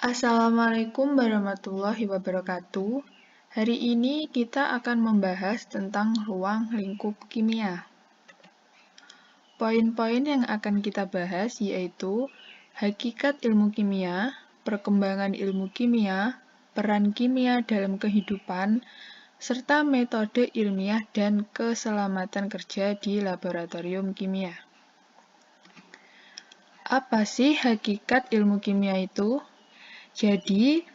Assalamualaikum warahmatullahi wabarakatuh. Hari ini kita akan membahas tentang ruang lingkup kimia. Poin-poin yang akan kita bahas yaitu hakikat ilmu kimia, perkembangan ilmu kimia, peran kimia dalam kehidupan, serta metode ilmiah dan keselamatan kerja di laboratorium kimia. Apa sih hakikat ilmu kimia itu? Jadi,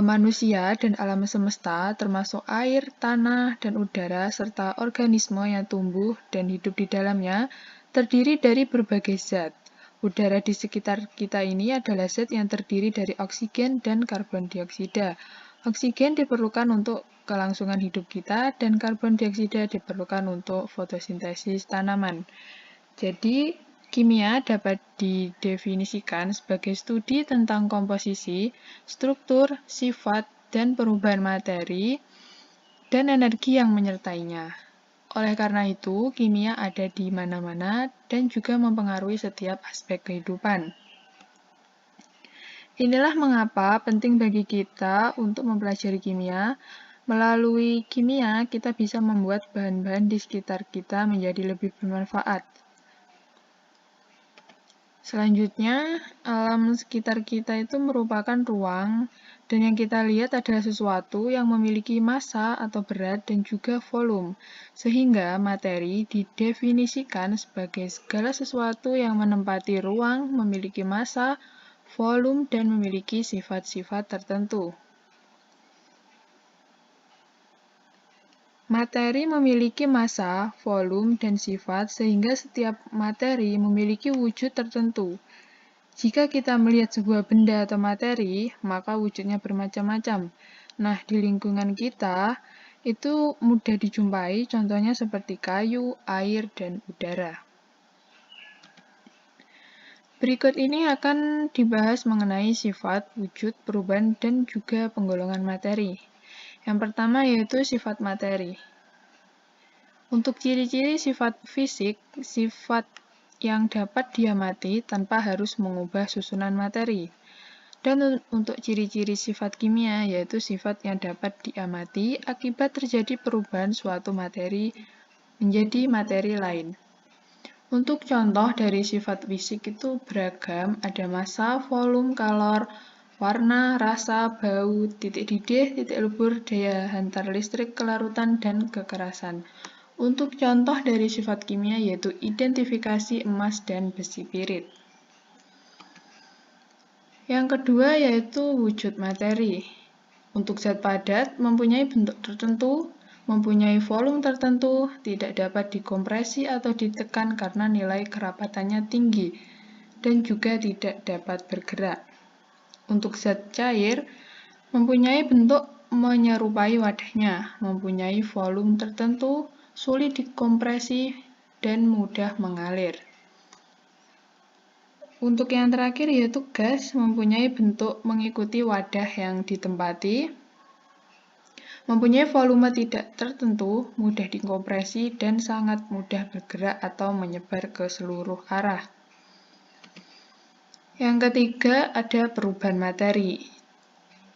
manusia dan alam semesta, termasuk air, tanah, dan udara, serta organisme yang tumbuh dan hidup di dalamnya, terdiri dari berbagai zat. Udara di sekitar kita ini adalah zat yang terdiri dari oksigen dan karbon dioksida. Oksigen diperlukan untuk kelangsungan hidup kita, dan karbon dioksida diperlukan untuk fotosintesis tanaman. Jadi, kimia dapat didefinisikan sebagai studi tentang komposisi, struktur, sifat, dan perubahan materi dan energi yang menyertainya. Oleh karena itu, kimia ada di mana-mana dan juga mempengaruhi setiap aspek kehidupan. Inilah mengapa penting bagi kita untuk mempelajari kimia. Melalui kimia, kita bisa membuat bahan-bahan di sekitar kita menjadi lebih bermanfaat. Selanjutnya, alam sekitar kita itu merupakan ruang, dan yang kita lihat adalah sesuatu yang memiliki massa atau berat dan juga volume, sehingga materi didefinisikan sebagai segala sesuatu yang menempati ruang, memiliki massa, volume, dan memiliki sifat-sifat tertentu. Materi memiliki massa, volume, dan sifat, sehingga setiap materi memiliki wujud tertentu. Jika kita melihat sebuah benda atau materi, maka wujudnya bermacam-macam. Nah, di lingkungan kita, itu mudah dijumpai, contohnya seperti kayu, air, dan udara. Berikut ini akan dibahas mengenai sifat, wujud, perubahan, dan juga penggolongan materi. Yang pertama yaitu sifat materi. Untuk ciri-ciri sifat fisik, sifat yang dapat diamati tanpa harus mengubah susunan materi. Dan untuk ciri-ciri sifat kimia, yaitu sifat yang dapat diamati akibat terjadi perubahan suatu materi menjadi materi lain. Untuk contoh dari sifat fisik itu beragam, ada massa, volume, kalor, warna, rasa, bau, titik didih, titik lebur, daya hantar listrik, kelarutan, dan kekerasan. Untuk contoh dari sifat kimia yaitu identifikasi emas dan besi pirit. Yang kedua yaitu wujud materi. Untuk zat padat mempunyai bentuk tertentu, mempunyai volume tertentu, tidak dapat dikompresi atau ditekan karena nilai kerapatannya tinggi, dan juga tidak dapat bergerak. Untuk zat cair, mempunyai bentuk menyerupai wadahnya, mempunyai volume tertentu, sulit dikompresi, dan mudah mengalir. Untuk yang terakhir yaitu gas, mempunyai bentuk mengikuti wadah yang ditempati, mempunyai volume tidak tertentu, mudah dikompresi, dan sangat mudah bergerak atau menyebar ke seluruh arah. Yang ketiga ada perubahan materi.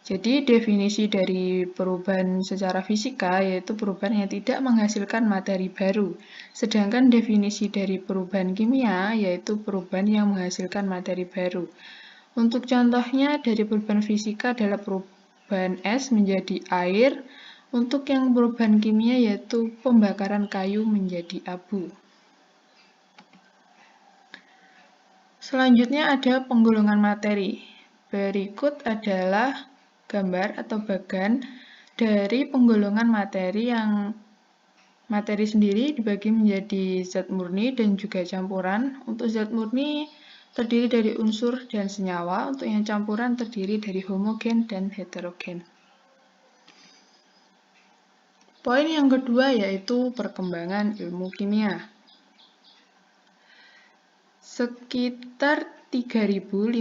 Jadi definisi dari perubahan secara fisika yaitu perubahan yang tidak menghasilkan materi baru. Sedangkan definisi dari perubahan kimia yaitu perubahan yang menghasilkan materi baru. Untuk contohnya dari perubahan fisika adalah perubahan es menjadi air. Untuk yang perubahan kimia yaitu pembakaran kayu menjadi abu. Selanjutnya ada penggolongan materi. Berikut adalah gambar atau bagan dari penggolongan materi yang materi sendiri dibagi menjadi zat murni dan juga campuran. Untuk zat murni terdiri dari unsur dan senyawa, untuk yang campuran terdiri dari homogen dan heterogen. Poin yang kedua yaitu perkembangan ilmu kimia. Sekitar 3500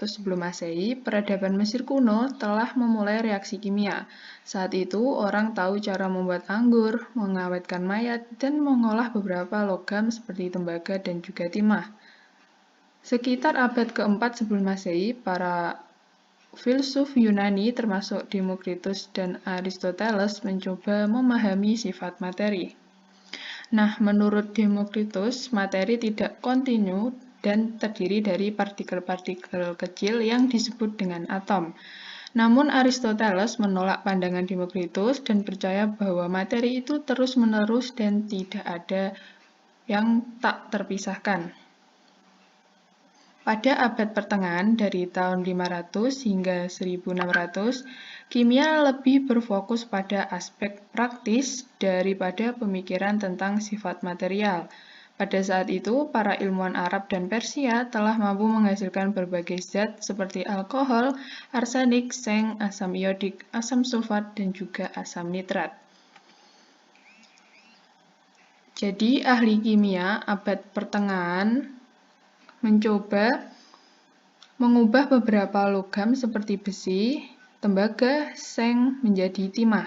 sebelum Masehi, peradaban Mesir kuno telah memulai reaksi kimia. Saat itu, orang tahu cara membuat anggur, mengawetkan mayat, dan mengolah beberapa logam seperti tembaga dan juga timah. Sekitar abad keempat sebelum Masehi, para filsuf Yunani termasuk Demokritus dan Aristoteles mencoba memahami sifat materi. Nah, menurut Demokritus, materi tidak kontinu dan terdiri dari partikel-partikel kecil yang disebut dengan atom. Namun Aristoteles menolak pandangan Demokritus dan percaya bahwa materi itu terus-menerus dan tidak ada yang tak terpisahkan. Pada abad pertengahan dari tahun 500 hingga 1600, kimia lebih berfokus pada aspek praktis daripada pemikiran tentang sifat material. Pada saat itu, para ilmuwan Arab dan Persia telah mampu menghasilkan berbagai zat seperti alkohol, arsenik, seng, asam iodik, asam sulfat, dan juga asam nitrat. Jadi, ahli kimia abad pertengahan mencoba mengubah beberapa logam seperti besi, tembaga, seng menjadi timah.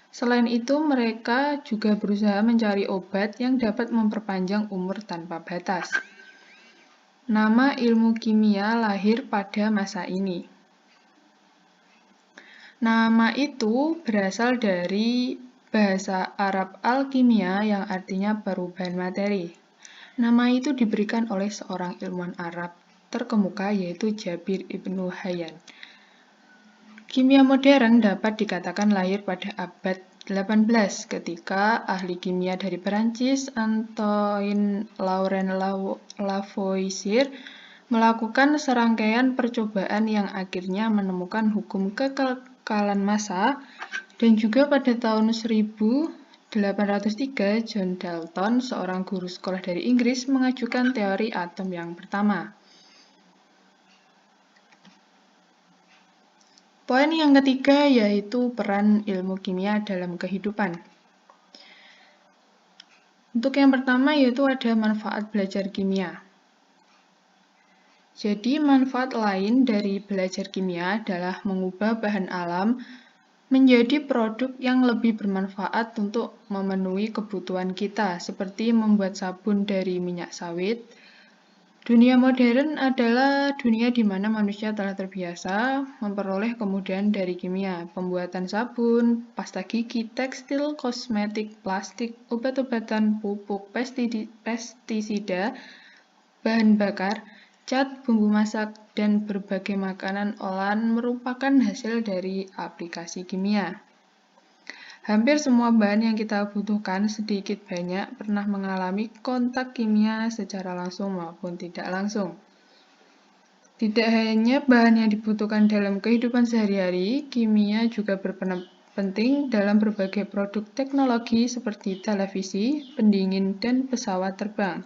Selain itu, mereka juga berusaha mencari obat yang dapat memperpanjang umur tanpa batas. Nama ilmu kimia lahir pada masa ini. Nama itu berasal dari bahasa Arab alkimia yang artinya perubahan materi. Nama itu diberikan oleh seorang ilmuwan Arab terkemuka yaitu Jabir ibnu Hayyan. Kimia modern dapat dikatakan lahir pada abad 18 ketika ahli kimia dari Perancis Antoine Laurent Lavoisier melakukan serangkaian percobaan yang akhirnya menemukan hukum kekekalan massa, dan juga pada tahun 1803 John Dalton, seorang guru sekolah dari Inggris, mengajukan teori atom yang pertama. Poin yang ketiga yaitu peran ilmu kimia dalam kehidupan. Untuk yang pertama yaitu ada manfaat belajar kimia. Jadi manfaat lain dari belajar kimia adalah mengubah bahan alam menjadi produk yang lebih bermanfaat untuk memenuhi kebutuhan kita, seperti membuat sabun dari minyak sawit. Dunia modern adalah dunia di mana manusia telah terbiasa memperoleh kemudahan dari kimia, pembuatan sabun, pasta gigi, tekstil, kosmetik, plastik, obat-obatan, pupuk, pestisida, bahan bakar, cat, bumbu masak, dan berbagai makanan olahan merupakan hasil dari aplikasi kimia. Hampir semua bahan yang kita butuhkan sedikit banyak pernah mengalami kontak kimia secara langsung maupun tidak langsung. Tidak hanya bahan yang dibutuhkan dalam kehidupan sehari-hari, kimia juga berperan penting dalam berbagai produk teknologi seperti televisi, pendingin, dan pesawat terbang.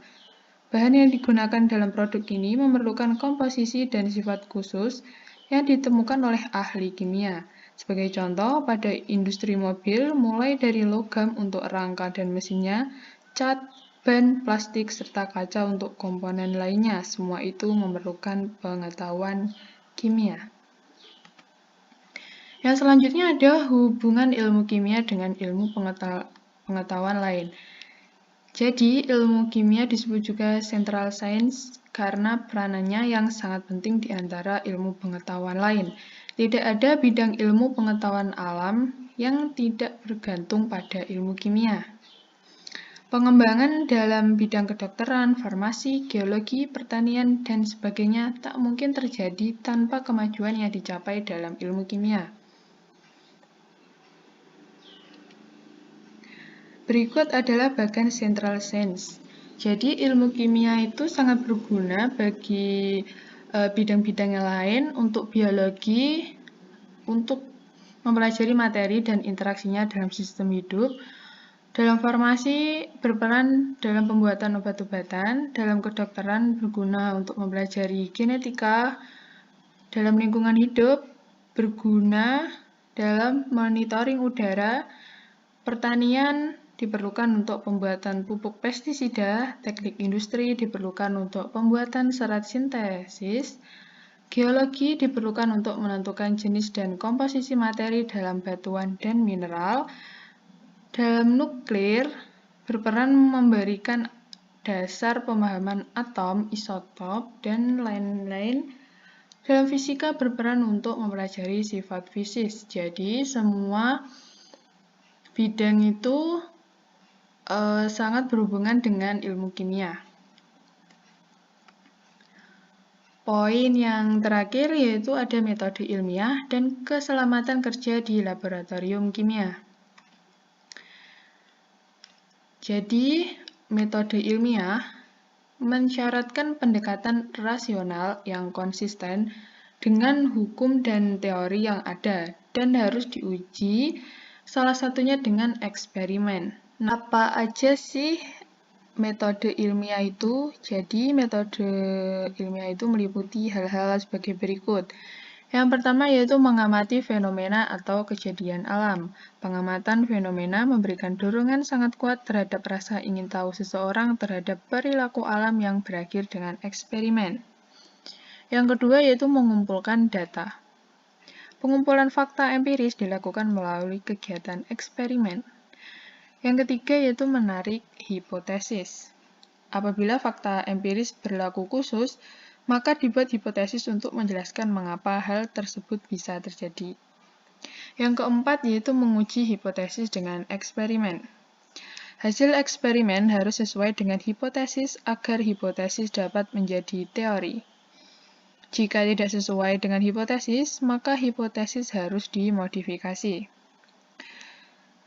Bahan yang digunakan dalam produk ini memerlukan komposisi dan sifat khusus yang ditemukan oleh ahli kimia. Sebagai contoh, pada industri mobil, mulai dari logam untuk rangka dan mesinnya, cat, ban, plastik, serta kaca untuk komponen lainnya, semua itu memerlukan pengetahuan kimia. Yang selanjutnya ada hubungan ilmu kimia dengan ilmu pengetahuan lain. Jadi, ilmu kimia disebut juga central science karena peranannya yang sangat penting di antara ilmu pengetahuan lain. Tidak ada bidang ilmu pengetahuan alam yang tidak bergantung pada ilmu kimia. Pengembangan dalam bidang kedokteran, farmasi, geologi, pertanian, dan sebagainya tak mungkin terjadi tanpa kemajuan yang dicapai dalam ilmu kimia. Berikut adalah bagian central science. Jadi ilmu kimia itu sangat berguna bagi bidang-bidang yang lain, untuk biologi, untuk mempelajari materi dan interaksinya dalam sistem hidup. Dalam farmasi berperan dalam pembuatan obat-obatan, dalam kedokteran berguna untuk mempelajari genetika, dalam lingkungan hidup berguna dalam monitoring udara, pertanian diperlukan untuk pembuatan pupuk pestisida, teknik industri diperlukan untuk pembuatan serat sintesis, geologi diperlukan untuk menentukan jenis dan komposisi materi dalam batuan dan mineral, dalam nuklir berperan memberikan dasar pemahaman atom, isotop, dan lain-lain. Dalam fisika berperan untuk mempelajari sifat fisis. Jadi, semua bidang itu sangat berhubungan dengan ilmu kimia. Poin yang terakhir yaitu ada metode ilmiah dan keselamatan kerja di laboratorium kimia. Jadi, metode ilmiah mensyaratkan pendekatan rasional yang konsisten dengan hukum dan teori yang ada dan harus diuji salah satunya dengan eksperimen. Nah, apa aja sih metode ilmiah itu? Jadi, metode ilmiah itu meliputi hal-hal sebagai berikut. Yang pertama yaitu mengamati fenomena atau kejadian alam. Pengamatan fenomena memberikan dorongan sangat kuat terhadap rasa ingin tahu seseorang terhadap perilaku alam yang berakhir dengan eksperimen. Yang kedua yaitu mengumpulkan data. Pengumpulan fakta empiris dilakukan melalui kegiatan eksperimen. Yang ketiga yaitu menarik hipotesis. Apabila fakta empiris berlaku khusus, maka dibuat hipotesis untuk menjelaskan mengapa hal tersebut bisa terjadi. Yang keempat yaitu menguji hipotesis dengan eksperimen. Hasil eksperimen harus sesuai dengan hipotesis agar hipotesis dapat menjadi teori. Jika tidak sesuai dengan hipotesis, maka hipotesis harus dimodifikasi.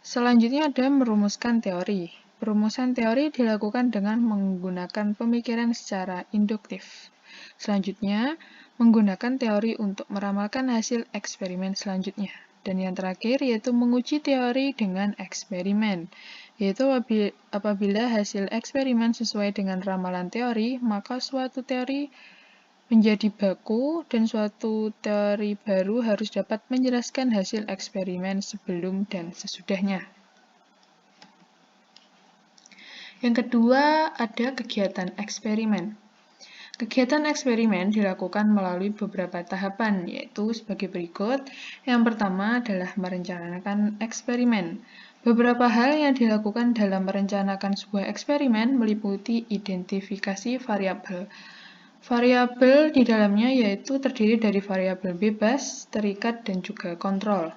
Selanjutnya ada merumuskan teori. Perumusan teori dilakukan dengan menggunakan pemikiran secara induktif. Selanjutnya, menggunakan teori untuk meramalkan hasil eksperimen selanjutnya. Dan yang terakhir yaitu menguji teori dengan eksperimen. Yaitu apabila hasil eksperimen sesuai dengan ramalan teori, maka suatu teori menjadi baku dan suatu teori baru harus dapat menjelaskan hasil eksperimen sebelum dan sesudahnya. Yang kedua, ada kegiatan eksperimen. Kegiatan eksperimen dilakukan melalui beberapa tahapan, yaitu sebagai berikut. Yang pertama adalah merencanakan eksperimen. Beberapa hal yang dilakukan dalam merencanakan sebuah eksperimen meliputi identifikasi variabel. Variabel di dalamnya yaitu terdiri dari variabel bebas, terikat, dan juga kontrol.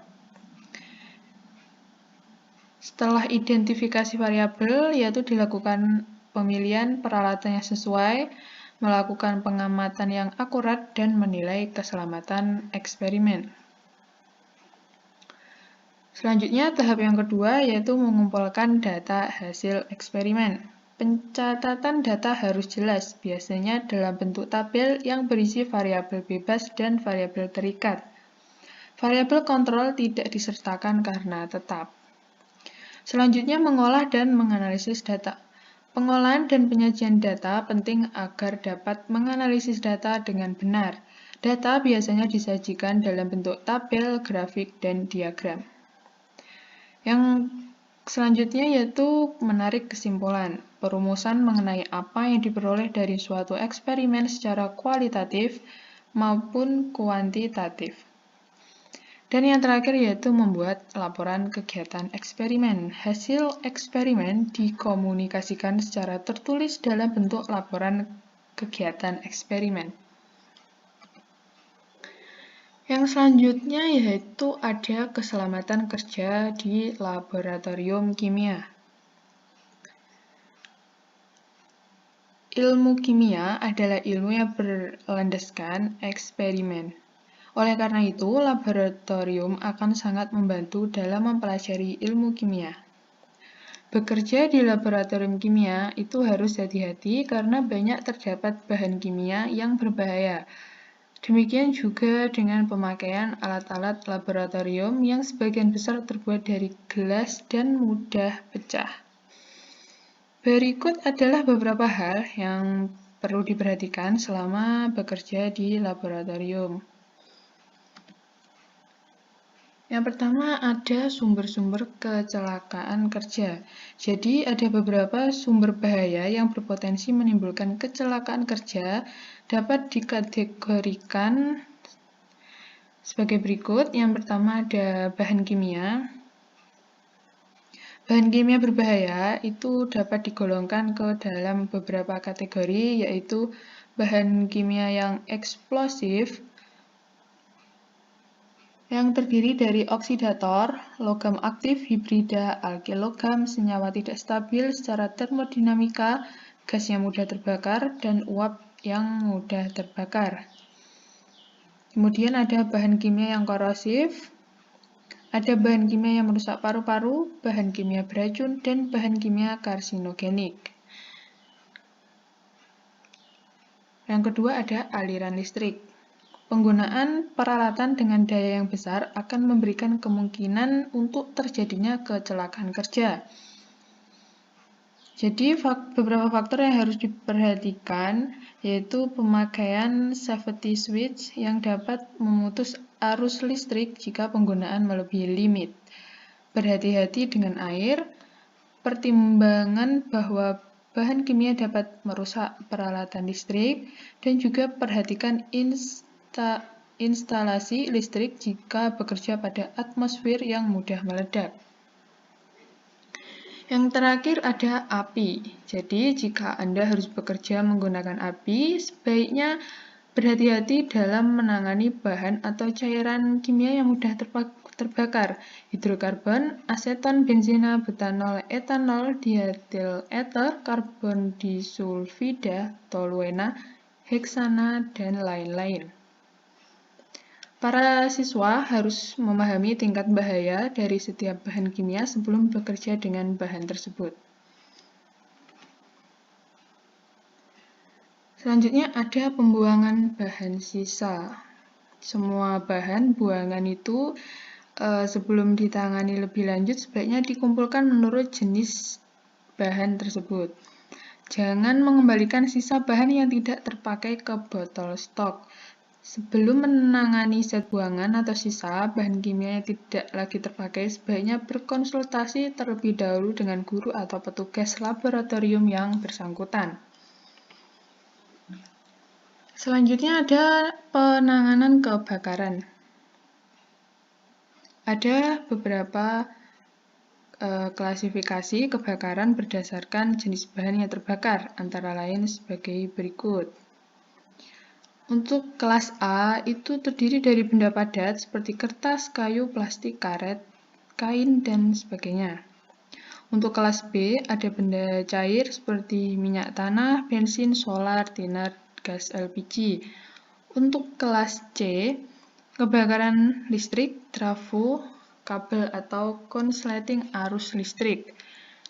Setelah identifikasi variabel, yaitu dilakukan pemilihan peralatan yang sesuai, melakukan pengamatan yang akurat, dan menilai keselamatan eksperimen. Selanjutnya, tahap yang kedua yaitu mengumpulkan data hasil eksperimen. Pencatatan data harus jelas, biasanya dalam bentuk tabel yang berisi variabel bebas dan variabel terikat. Variabel kontrol tidak disertakan karena tetap. Selanjutnya, mengolah dan menganalisis data. Pengolahan dan penyajian data penting agar dapat menganalisis data dengan benar. Data biasanya disajikan dalam bentuk tabel, grafik, dan diagram. Yang selanjutnya yaitu menarik kesimpulan. Perumusan mengenai apa yang diperoleh dari suatu eksperimen secara kualitatif maupun kuantitatif. Dan yang terakhir yaitu membuat laporan kegiatan eksperimen. Hasil eksperimen dikomunikasikan secara tertulis dalam bentuk laporan kegiatan eksperimen. Yang selanjutnya yaitu ada keselamatan kerja di laboratorium kimia. Ilmu kimia adalah ilmu yang berlandaskan eksperimen. Oleh karena itu, laboratorium akan sangat membantu dalam mempelajari ilmu kimia. Bekerja di laboratorium kimia itu harus hati-hati karena banyak terdapat bahan kimia yang berbahaya. Demikian juga dengan pemakaian alat-alat laboratorium yang sebagian besar terbuat dari gelas dan mudah pecah. Berikut adalah beberapa hal yang perlu diperhatikan selama bekerja di laboratorium. Yang pertama ada sumber-sumber kecelakaan kerja. Jadi ada beberapa sumber bahaya yang berpotensi menimbulkan kecelakaan kerja dapat dikategorikan sebagai berikut. Yang pertama ada bahan kimia. Bahan kimia berbahaya itu dapat digolongkan ke dalam beberapa kategori, yaitu bahan kimia yang eksplosif, yang terdiri dari oksidator, logam aktif, hibrida, alkil logam, senyawa tidak stabil secara termodinamika, gas yang mudah terbakar, dan uap yang mudah terbakar. Kemudian ada bahan kimia yang korosif, ada bahan kimia yang merusak paru-paru, bahan kimia beracun, dan bahan kimia karsinogenik. Yang kedua ada aliran listrik. Penggunaan peralatan dengan daya yang besar akan memberikan kemungkinan untuk terjadinya kecelakaan kerja. Jadi beberapa faktor yang harus diperhatikan yaitu pemakaian safety switch yang dapat memutus arus listrik jika penggunaan melebihi limit. Berhati-hati dengan air, pertimbangan bahwa bahan kimia dapat merusak peralatan listrik, dan juga perhatikan instalasi listrik jika bekerja pada atmosfer yang mudah meledak. Yang terakhir ada api. Jadi, jika Anda harus bekerja menggunakan api, sebaiknya berhati-hati dalam menangani bahan atau cairan kimia yang mudah terbakar. Hidrokarbon, aseton, benzina, butanol, etanol, diethil ether, karbon disulfida, toluena, heksana, dan lain-lain. Para siswa harus memahami tingkat bahaya dari setiap bahan kimia sebelum bekerja dengan bahan tersebut. Selanjutnya ada pembuangan bahan sisa. Semua bahan buangan itu sebelum ditangani lebih lanjut sebaiknya dikumpulkan menurut jenis bahan tersebut. Jangan mengembalikan sisa bahan yang tidak terpakai ke botol stok. Sebelum menangani zat buangan atau sisa bahan kimia yang tidak lagi terpakai, sebaiknya berkonsultasi terlebih dahulu dengan guru atau petugas laboratorium yang bersangkutan. Selanjutnya ada penanganan kebakaran. Ada beberapa klasifikasi kebakaran berdasarkan jenis bahan yang terbakar, antara lain sebagai berikut. Untuk kelas A itu terdiri dari benda padat seperti kertas, kayu, plastik, karet, kain, dan sebagainya. Untuk kelas B ada benda cair seperti minyak tanah, bensin, solar, tiner, gas LPG. Untuk kelas C, kebakaran listrik, trafo, kabel atau konsleting arus listrik.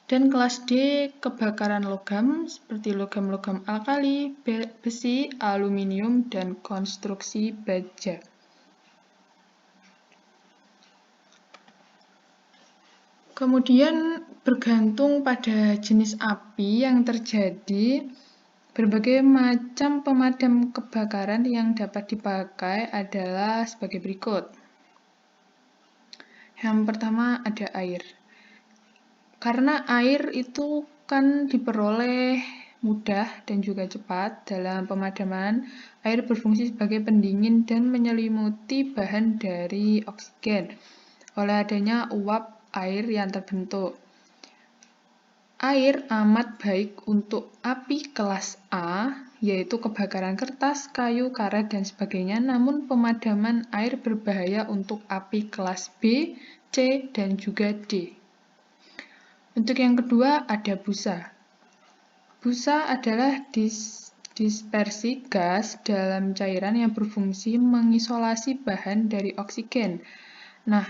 Dan kelas D, kebakaran logam seperti logam-logam alkali, besi, aluminium, dan konstruksi baja. Kemudian bergantung pada jenis api yang terjadi, berbagai macam pemadam kebakaran yang dapat dipakai adalah sebagai berikut. Yang pertama ada air. Karena air itu kan diperoleh mudah dan juga cepat dalam pemadaman, air berfungsi sebagai pendingin dan menyelimuti bahan dari oksigen oleh adanya uap air yang terbentuk. Air amat baik untuk api kelas A, yaitu kebakaran kertas, kayu, karet, dan sebagainya, namun pemadaman air berbahaya untuk api kelas B, C, dan juga D. Untuk yang kedua ada busa. Busa adalah dispersi gas dalam cairan yang berfungsi mengisolasi bahan dari oksigen. Nah,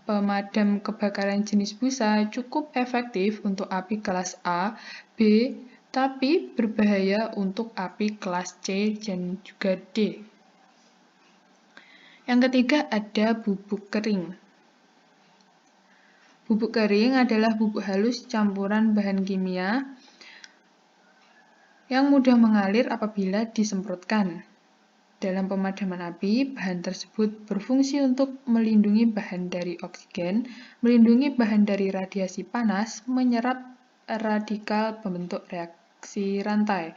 pemadam kebakaran jenis busa cukup efektif untuk api kelas A, B, tapi berbahaya untuk api kelas C dan juga D. Yang ketiga ada bubuk kering. Bubuk kering adalah bubuk halus campuran bahan kimia yang mudah mengalir apabila disemprotkan. Dalam pemadaman api, bahan tersebut berfungsi untuk melindungi bahan dari oksigen, melindungi bahan dari radiasi panas, menyerap radikal pembentuk reaksi rantai.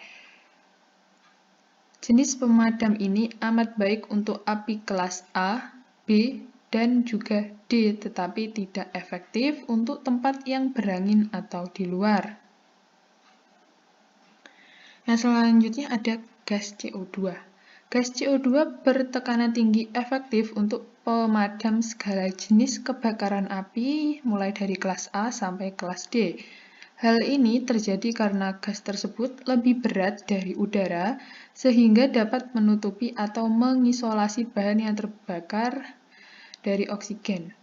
Jenis pemadam ini amat baik untuk api kelas A, B, dan juga D, tetapi tidak efektif untuk tempat yang berangin atau di luar. Yang selanjutnya ada gas CO2. Gas CO2 bertekanan tinggi efektif untuk pemadam segala jenis kebakaran api mulai dari kelas A sampai kelas D. Hal ini terjadi karena gas tersebut lebih berat dari udara sehingga dapat menutupi atau mengisolasi bahan yang terbakar dari oksigen.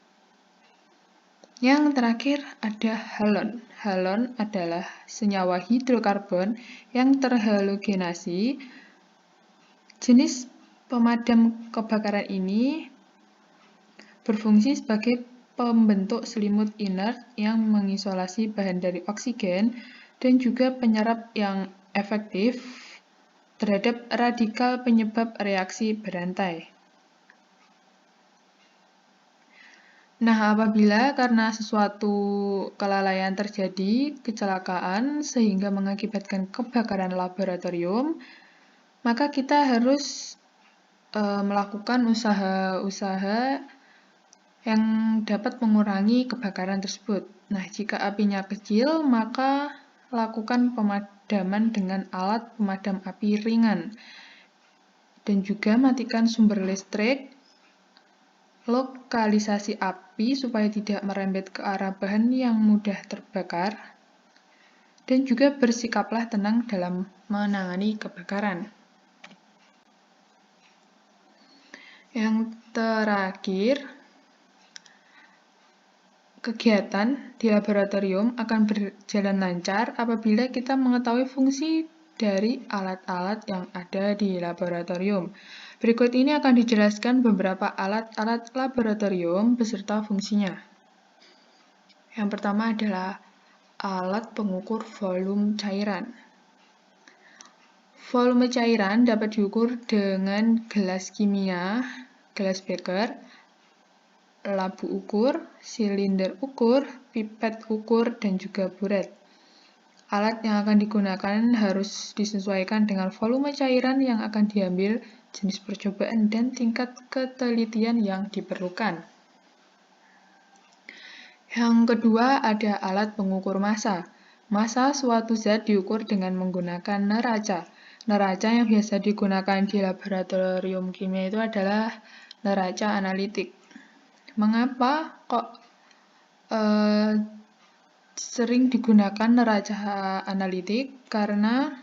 Yang terakhir ada halon. Halon adalah senyawa hidrokarbon yang terhalogenasi. Jenis pemadam kebakaran ini berfungsi sebagai pembentuk selimut inert yang mengisolasi bahan dari oksigen dan juga penyerap yang efektif terhadap radikal penyebab reaksi berantai. Nah, apabila karena sesuatu kelalaian terjadi kecelakaan sehingga mengakibatkan kebakaran laboratorium, maka kita harus melakukan usaha-usaha yang dapat mengurangi kebakaran tersebut. Nah, jika apinya kecil, maka lakukan pemadaman dengan alat pemadam api ringan. Dan juga matikan sumber listrik, lokalisasi api supaya tidak merembet ke arah bahan yang mudah terbakar, dan juga bersikaplah tenang dalam menangani kebakaran. Yang terakhir, kegiatan di laboratorium akan berjalan lancar apabila kita mengetahui fungsi dari alat-alat yang ada di laboratorium. Berikut ini akan dijelaskan beberapa alat-alat laboratorium beserta fungsinya. Yang pertama adalah alat pengukur volume cairan. Volume cairan dapat diukur dengan gelas kimia, gelas beker, labu ukur, silinder ukur, pipet ukur, dan juga buret. Alat yang akan digunakan harus disesuaikan dengan volume cairan yang akan diambil, jenis percobaan, dan tingkat ketelitian yang diperlukan. Yang kedua ada alat pengukur massa. Massa suatu zat diukur dengan menggunakan neraca. Neraca yang biasa digunakan di laboratorium kimia itu adalah neraca analitik. Mengapa kok sering digunakan neraca analitik? Karena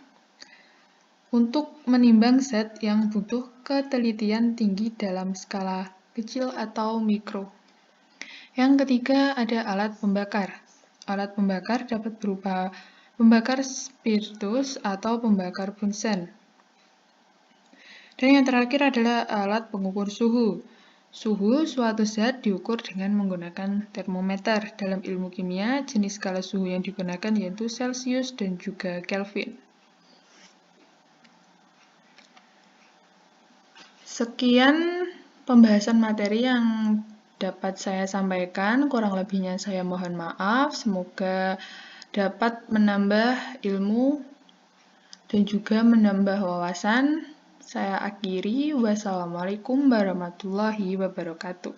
untuk menimbang zat yang butuh ketelitian tinggi dalam skala kecil atau mikro. Yang ketiga ada alat pembakar. Alat pembakar dapat berupa pembakar spiritus atau pembakar bunsen. Dan yang terakhir adalah alat pengukur suhu. Suhu suatu zat diukur dengan menggunakan termometer. Dalam ilmu kimia, jenis skala suhu yang digunakan yaitu Celsius dan juga Kelvin. Sekian pembahasan materi yang dapat saya sampaikan, kurang lebihnya saya mohon maaf. Semoga dapat menambah ilmu dan juga menambah wawasan. Saya akhiri, wassalamualaikum warahmatullahi wabarakatuh.